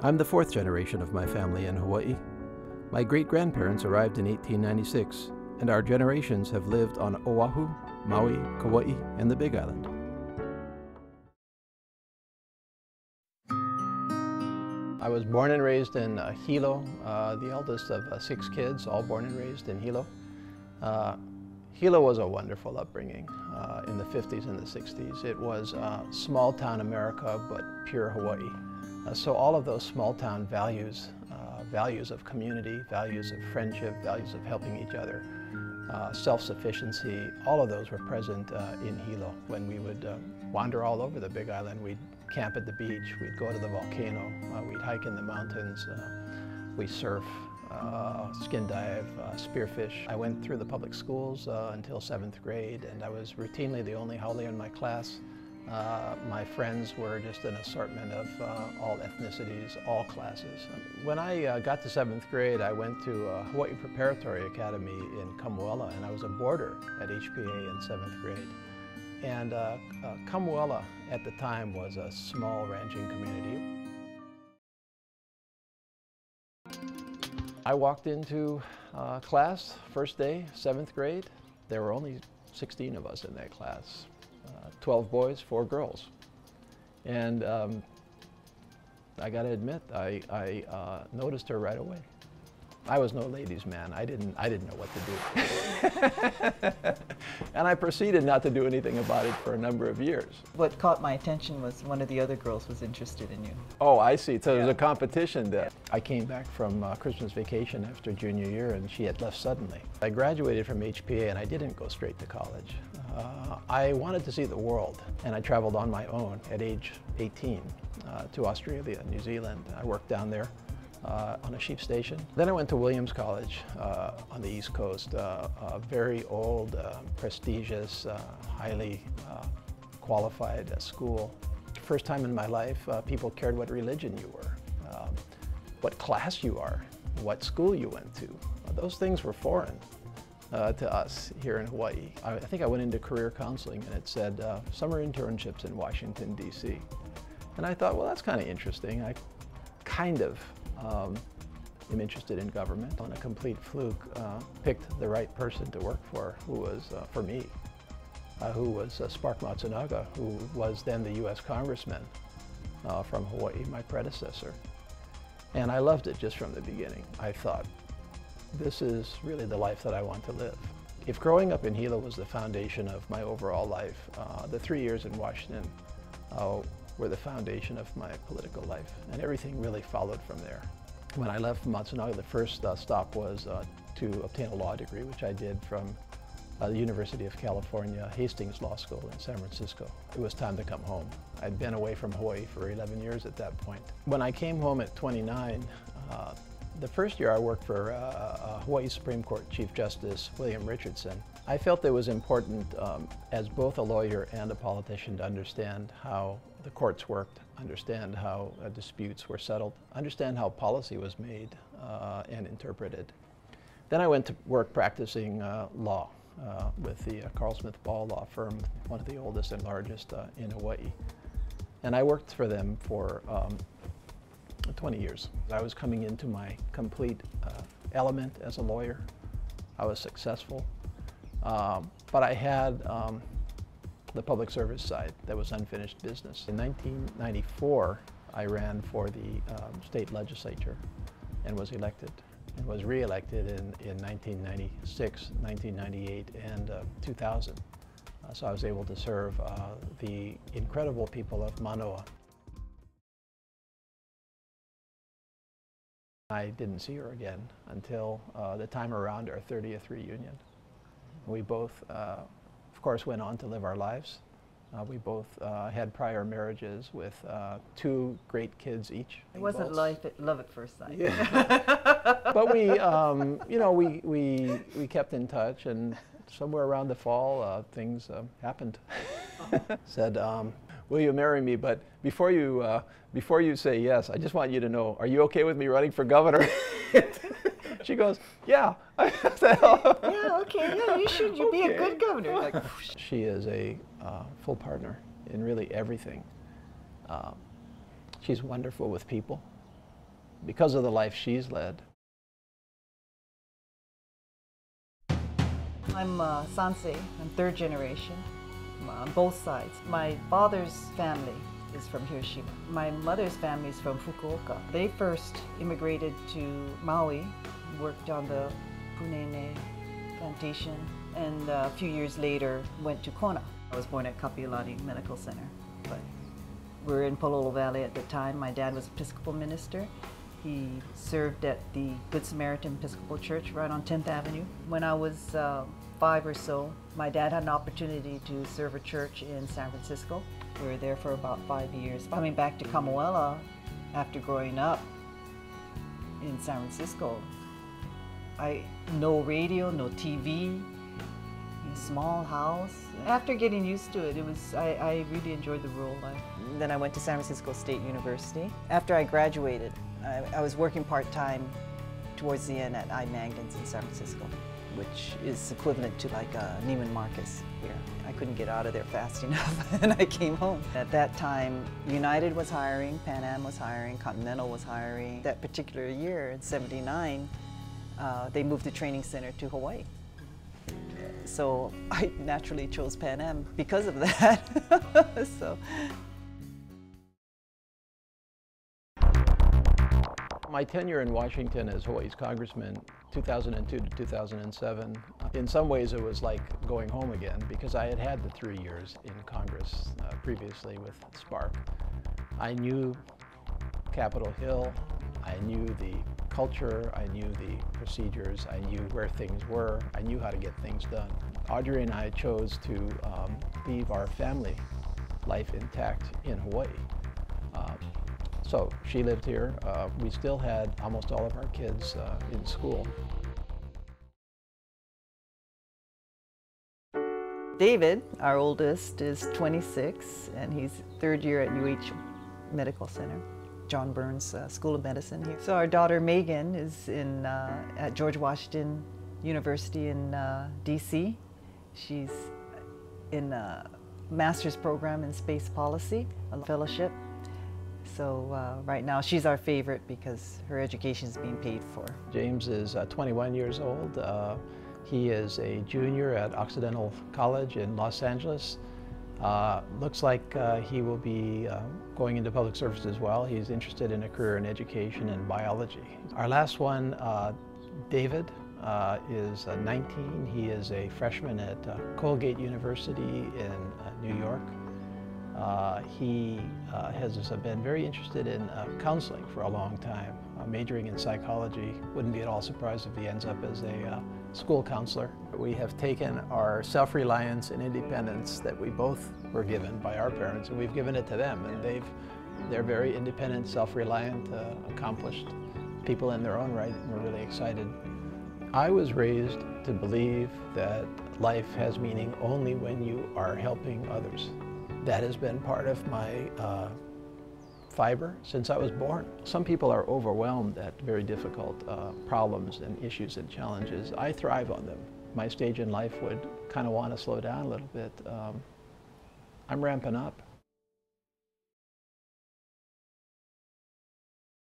I'm the fourth generation of my family in Hawaii. My great-grandparents arrived in 1896, and our generations have lived on Oahu, Maui, Kauai, and the Big Island. I was born and raised in Hilo, the eldest of 6 kids, all born and raised in Hilo. Hilo was a wonderful upbringing in the 50s and the 60s. It was small-town America, but pure Hawaii. So all of those small-town values, values of community, values of friendship, values of helping each other, self-sufficiency, all of those were present in Hilo. When we would wander all over the Big Island, we'd camp at the beach, we'd go to the volcano, we'd hike in the mountains, we surf, skin dive, spearfish. I went through the public schools until 7th grade, and I was routinely the only haole in my class. My friends were just an assortment of all ethnicities, all classes. When I got to 7th grade, I went to Hawaii Preparatory Academy in Kamuela, and I was a boarder at HPA in 7th grade. And Kamuela at the time was a small ranching community. I walked into class, first day, 7th grade. There were only 16 of us in that class. 12 boys, 4 girls. And I gotta admit, I noticed her right away. I was no ladies' man. I didn't know what to do. And I proceeded not to do anything about it for a number of years. What caught my attention was one of the other girls was interested in you. Oh, I see. So there was a competition there. I came back from Christmas vacation after junior year, and she had left suddenly. I graduated from HPA, and I didn't go straight to college. I wanted to see the world, and I traveled on my own at age 18 to Australia and New Zealand. I worked down there on a sheep station. Then I went to Williams College on the East Coast, a very old, prestigious, highly qualified school. First time in my life, people cared what religion you were, what class you are, what school you went to. Those things were foreign to us here in Hawaii. I think I went into career counseling, and it said summer internships in Washington, D.C. And I thought, well, that's kind of interesting. I kind of am interested in government. On a complete fluke, picked the right person to work for, who was, for me, who was Spark Matsunaga, who was then the U.S. Congressman from Hawaii, my predecessor. And I loved it just from the beginning. I thought, this is really the life that I want to live. If growing up in Hilo was the foundation of my overall life, the 3 years in Washington were the foundation of my political life, and everything really followed from there. When I left Matsunaga, the first stop was to obtain a law degree, which I did from the University of California, Hastings Law School in San Francisco. It was time to come home. I'd been away from Hawaii for 11 years at that point. When I came home at 29, the first year I worked for Hawaii Supreme Court Chief Justice William Richardson. I felt it was important as both a lawyer and a politician to understand how the courts worked, understand how disputes were settled, understand how policy was made and interpreted. Then I went to work practicing law with the Carl Smith Ball Law Firm, one of the oldest and largest in Hawaii. And I worked for them for 20 years. I was coming into my complete element as a lawyer. I was successful, but I had the public service side that was unfinished business. In 1994, I ran for the state legislature and was elected, and was re-elected in 1996, 1998, and 2000. So I was able to serve the incredible people of Manoa. I didn't see her again until the time around our 30th reunion. We both, of course, went on to live our lives. We both had prior marriages with 2 great kids each. It wasn't love at first sight. Yeah. But we, you know, we kept in touch, and somewhere around the fall, things happened. Said, will you marry me? But before you say yes, I just want you to know, are you okay with me running for governor? She goes, yeah. I said, oh. Yeah, okay, yeah, you should. You'd be a good governor. Like, she is a full partner in really everything. She's wonderful with people. because of the life she's led. I'm Sansei. I'm third generation on both sides. My father's family is from Hiroshima. My mother's family is from Fukuoka. They first immigrated to Maui, worked on the Punene plantation, and a few years later went to Kona. I was born at Kapiolani Medical Center, but we were in Pololo Valley at the time. My dad was Episcopal minister. He served at the Good Samaritan Episcopal Church right on 10th Avenue. When I was 5 or so, my dad had an opportunity to serve a church in San Francisco. We were there for about 5 years. Coming back to Kamoela after growing up in San Francisco, no radio, no TV, small house. After getting used to it, I really enjoyed the rural life. Then I went to San Francisco State University. After I graduated, I was working part-time towards the end at I-Magnons in San Francisco, which is equivalent to like Neiman Marcus here. I couldn't get out of there fast enough and I came home. At that time, United was hiring, Pan Am was hiring, Continental was hiring. That particular year, in '79, they moved the training center to Hawaii. So I naturally chose Pan Am because of that. My tenure in Washington as Hawaii's congressman, 2002 to 2007, in some ways it was like going home again because I had had the 3 years in Congress previously with Spark. I knew Capitol Hill, I knew the culture, I knew the procedures, I knew where things were, I knew how to get things done. Audrey and I chose to leave our family life intact in Hawaii. So she lived here. We still had almost all of our kids in school. David, our oldest, is 26 and he's third year at UH Medical Center, John Burns School of Medicine here. So our daughter Megan is at George Washington University in DC. She's in a master's program in space policy, a fellowship. So right now she's our favorite because her education is being paid for. James is 21 years old. He is a junior at Occidental College in Los Angeles. Looks like he will be going into public service as well. He's interested in a career in education and biology. Our last one, David, is 19. He is a freshman at Colgate University in New York. He has been very interested in counseling for a long time, majoring in psychology. Wouldn't be at all surprised if he ends up as a school counselor. We have taken our self-reliance and independence that we both were given by our parents, and we've given it to them, and they're very independent, self-reliant, accomplished people in their own right, and we're really excited. I was raised to believe that life has meaning only when you are helping others. That has been part of my fiber since I was born. Some people are overwhelmed at very difficult problems and issues and challenges. I thrive on them. My stage in life would kind of want to slow down a little bit. I'm ramping up.